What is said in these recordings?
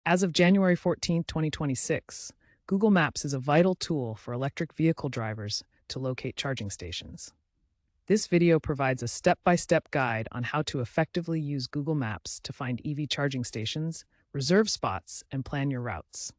As of January 14, 2026, Google Maps is a vital tool for electric vehicle drivers to locate charging stations. This video provides a step-by-step guide on how to effectively use Google Maps to find EV charging stations, reserve spots, and plan your routes.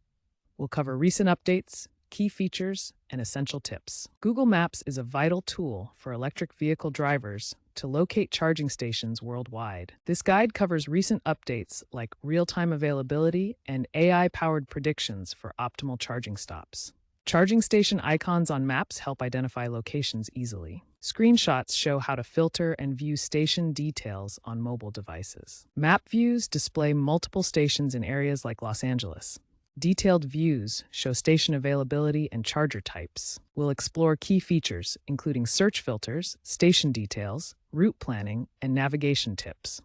We'll cover recent updates, key features, and essential tips. Google Maps is a vital tool for electric vehicle drivers to locate charging stations worldwide. This guide covers recent updates like real-time availability and AI-powered predictions for optimal charging stops. Charging station icons on maps help identify locations easily. Screenshots show how to filter and view station details on mobile devices. Map views display multiple stations in areas like Los Angeles. Detailed views show station availability and charger types. We'll explore key features, including search filters, station details, route planning, and navigation tips.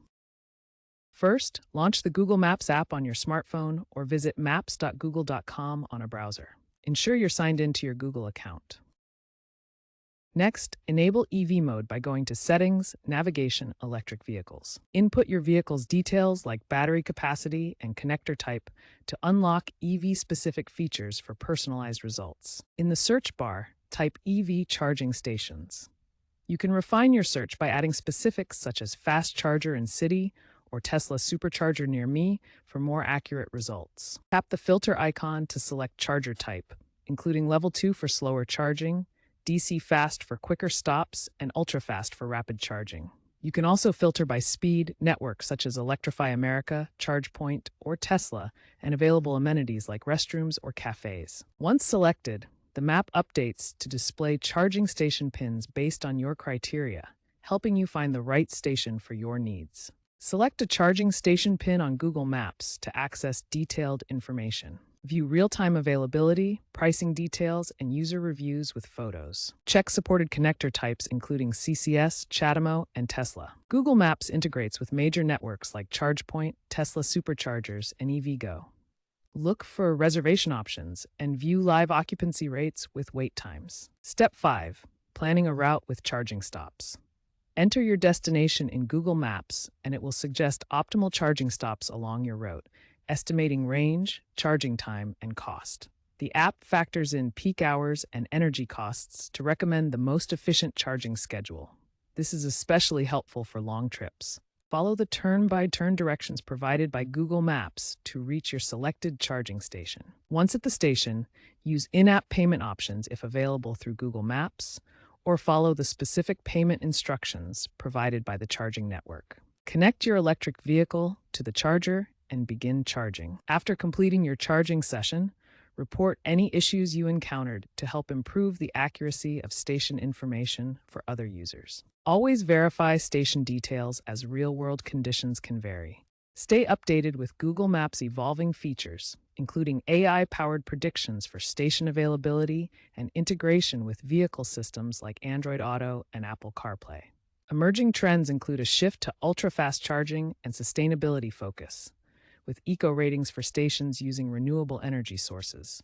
First, launch the Google Maps app on your smartphone or visit maps.google.com on a browser. Ensure you're signed into your Google account. Next, enable EV mode by going to Settings, Navigation, Electric Vehicles. Input your vehicle's details like battery capacity and connector type to unlock EV-specific features for personalized results. In the search bar, type EV charging stations. You can refine your search by adding specifics such as fast charger in city or Tesla supercharger near me for more accurate results. Tap the filter icon to select charger type, including level 2 for slower charging, DC fast for quicker stops, and ultra fast for rapid charging. You can also filter by speed, networks such as Electrify America, ChargePoint, or Tesla, and available amenities like restrooms or cafes. Once selected, the map updates to display charging station pins based on your criteria, helping you find the right station for your needs. Select a charging station pin on Google Maps to access detailed information. View real-time availability, pricing details, and user reviews with photos. Check supported connector types including CCS, CHAdeMO, and Tesla. Google Maps integrates with major networks like ChargePoint, Tesla Superchargers, and EVgo. Look for reservation options and view live occupancy rates with wait times. Step 5. Planning a route with charging stops. Enter your destination in Google Maps, and it will suggest optimal charging stops along your route, estimating range, charging time, and cost. The app factors in peak hours and energy costs to recommend the most efficient charging schedule. This is especially helpful for long trips. Follow the turn-by-turn directions provided by Google Maps to reach your selected charging station. Once at the station, use in-app payment options if available through Google Maps, or follow the specific payment instructions provided by the charging network. Connect your electric vehicle to the charger and begin charging. After completing your charging session, report any issues you encountered to help improve the accuracy of station information for other users. Always verify station details as real-world conditions can vary. Stay updated with Google Maps' evolving features, including AI-powered predictions for station availability and integration with vehicle systems like Android Auto and Apple CarPlay. Emerging trends include a shift to ultra-fast charging and sustainability focus, with eco ratings for stations using renewable energy sources.